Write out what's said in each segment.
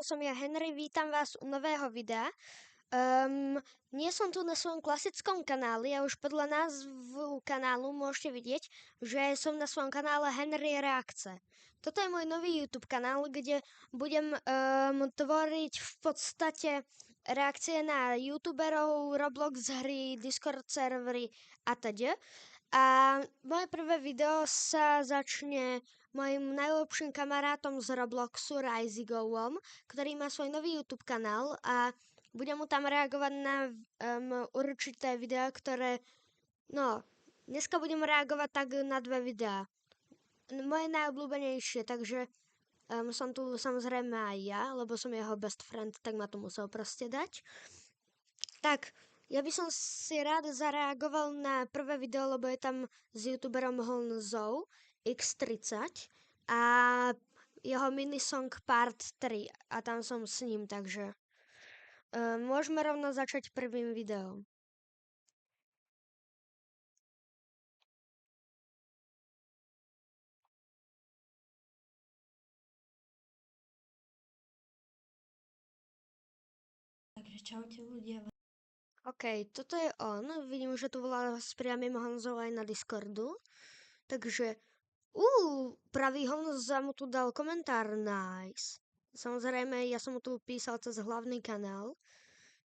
to som ja Henry, vítam vás u nového videa. Nie som tu na svojom klasickom kanáli a už podľa názvu kanálu môžete vidieť, že som na svojom kanále Henry Reakce. Toto je môj nový YouTube kanál, kde budem tvoriť v podstate reakcie na youtuberov, Roblox hry, Discord servery atď. A moje prvé video sa začne mojim najlepším kamarátom z Robloxu, Ryzigowom, ktorý má svoj nový YouTube kanál a budem mu tam reagovať na určité videá, ktoré, dneska budem reagovať tak na 2 videá. Moje najobľúbenejšie, takže som tu samozrejme aj ja, lebo som jeho best friend, tak ma tu musel proste dať. Tak, ja by som si rád zareagoval na prvé video, lebo je tam s youtuberom Honzou X30 a jeho minisong part 3 a tam som s ním, takže môžeme rovno začať prvým videom. Takže čaute ľudia. OK, toto je on. Vidím, že tu volá s priamým Honzou aj na Discordu. Takže, pravý Honza mu tu dal komentár, nice. Samozrejme, ja som mu tu písal cez hlavný kanál.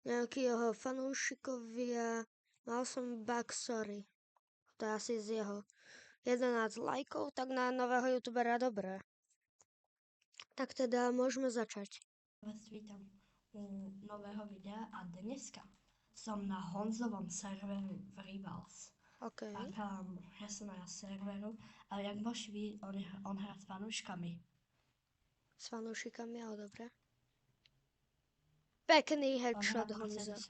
Nejakí jeho fanúšikovia. Mal som bug, sorry. To je asi z jeho 11 lajkov, tak na nového youtubera dobré. Tak teda môžeme začať. Vás vítam u nového videa a dneska som na Honzovom serveru v Rivals. OK. Ja som na serveru, ale jak môžeš vidieť, on hrá s fanúškami. S fanúšikami, ale dobre. Pekný headshot, Honza. S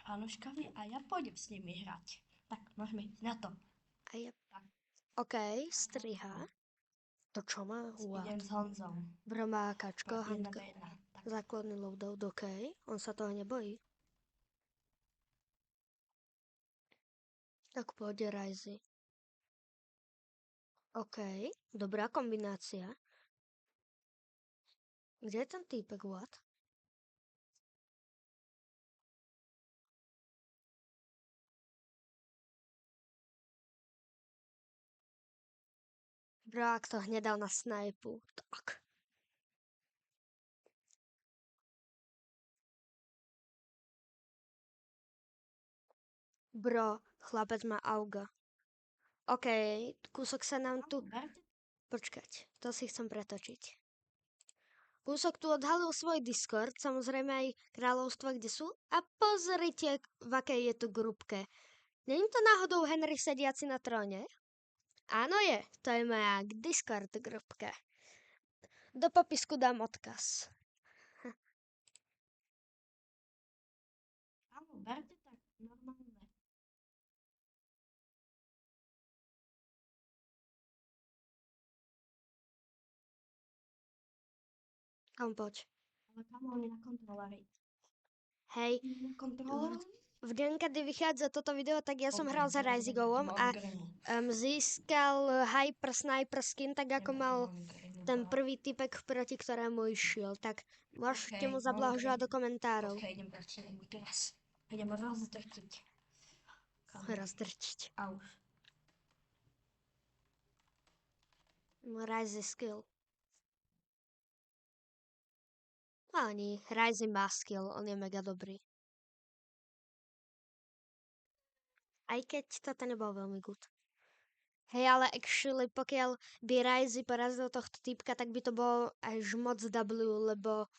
fanúškami a ja pôjdem s nimi hrať. Tak, môžeme ísť na to. A ja... OK, striha. To čo má? Idem s Honzom. Bromákačko, Jedna handka. na jedna. Tak. Základný loadout, OK. On sa toho nebojí. Tak pôjde Ryzy. OK, dobrá kombinácia. Kde je ten týpek, what? Bro, ak to hneď dal na snajpu, tak. Bro, chlapec má auga. OK, kúsok sa nám tu... Počkať, to si chcem pretočiť. Kúsok tu odhalil svoj Discord, samozrejme aj kráľovstva, kde sú. A pozrite, v akej je tu grupke. Není to náhodou Henry sediaci na tróne? Áno je, to je moja Discord grupka. Do popisku dám odkaz. Áno, berte tak normálne. Kam poď. Ale kam on je na kontroleri? Hej, Na kontroleri? v deň, kedy vychádza toto video, tak ja som hral za Ryzigovom a získal Hyper Sniper skin, tak ako mal ten prvý typek, proti ktorému išiel. Tak môžete mu zablahoželať do komentárov. Ok, idem proti nemu teraz. Idem rozdrtiť. Rozdrtiť. A už. Ryzy skill. Ani, Ryzy má skill, on je mega dobrý. Aj keď toto nebol veľmi good. Hej, ale actually, pokiaľ by Ryzy porazil tohto typka, tak by to bolo až moc W, lebo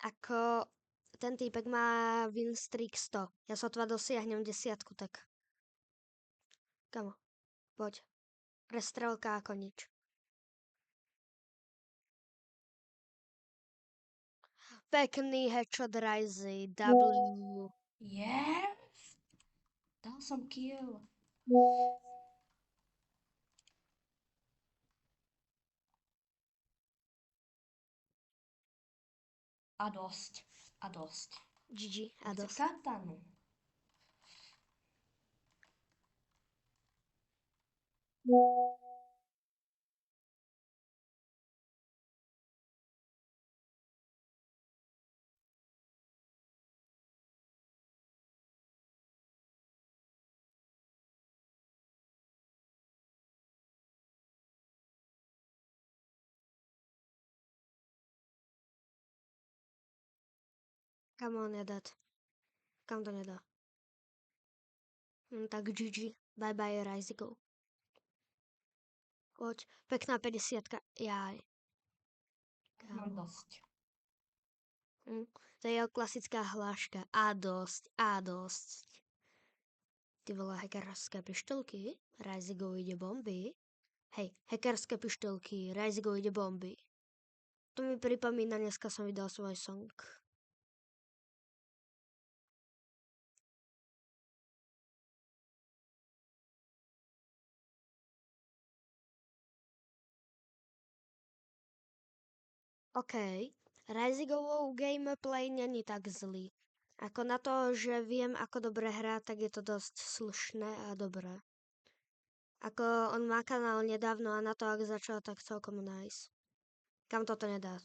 ako ten týpek má win streak 100. Ja sotva dosiahnem 10, tak... Kamo, poď. Prestrelka ako nič. Pekný headshot Ryzy, W. Yes! Dal som kill. A dosť. GG, a Chce dosť. katanu. Kam ho nedat? Kam to nedá? Tak GG. Bye bye, Rizigo. Poď, pekná 50. Jaj. Mám dosť. To je jeho klasická hláška. A dosť, a dosť. Ty vole, hackerské pištolky, Rizigo ide bomby. Hej, hackerské pištolky, Rizigo ide bomby. To mi pripomína, dneska som vydal svoj song. OK, Rizigovou gameplay není tak zlý. Ako na to, že viem, ako dobre hrá, tak je to dosť slušné a dobré. Ako on má kanál nedávno a na to, ak začal, tak celkom nice. Kam toto nedá?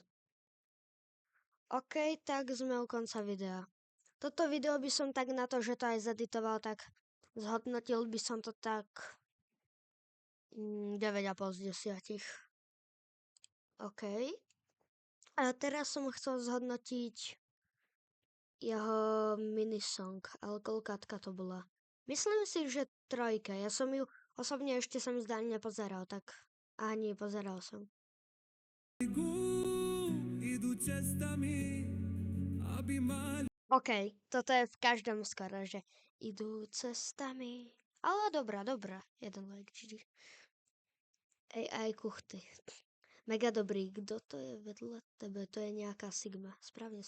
OK, tak sme u konca videa. Toto video by som tak na to, že to aj zeditoval, tak zhodnotil by som to tak 9,5 z 10. OK. A teraz som chcel zhodnotiť jeho minisong, ale koľkátka to bola. Myslím si, že 3. Ja som ju osobne ešte sa mi zdá nepozeral, tak ani pozeral som. OK, toto je v každom skoro, že idú cestami. Ale dobrá, jeden like, GG. AI kuchty. Mega dobrý, kto to je vedľa tebe? To je nejaká Sigma. Správne.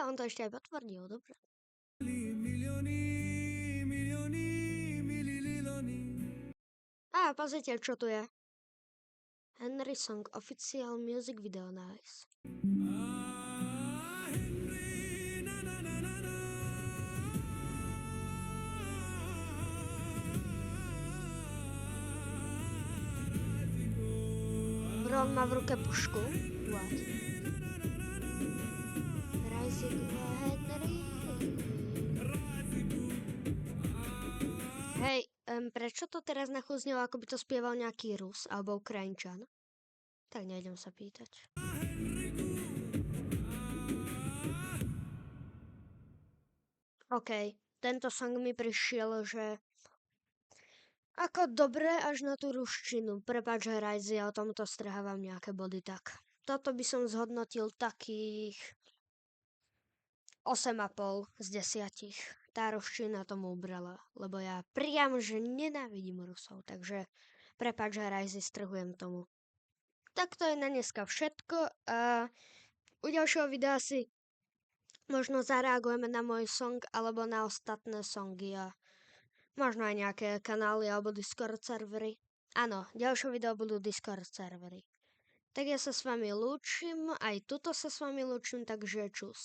On to ešte aj potvrdil, dobre. Pozrite, čo tu je. Henry Song Official Music Video, nice. On má v ruke pušku. What? Rising Henry. Hej, prečo to teraz nachúznilo, ako by to spieval nejaký Rus alebo Ukrajinčan? Tak nejdem sa pýtať. OK, tento song mi prišiel, že ako dobre až na tú ruštinu. Prepáč, že Rajzi, ja o tomto strhávam nejaké body tak. Toto by som zhodnotil takých 8,5 z 10. Tá ruština tomu ubrala, lebo ja priam, že nenávidím Rusov, takže prepáč, že Rajzi, strhujem tomu. Tak to je na dneska všetko a u ďalšieho videa si možno zareagujeme na môj song alebo na ostatné songy a možno aj nejaké kanály alebo Discord servery. Áno, ďalšie video budú Discord servery. Tak ja sa s vami lúčim, aj tuto sa s vami lúčim, takže čus.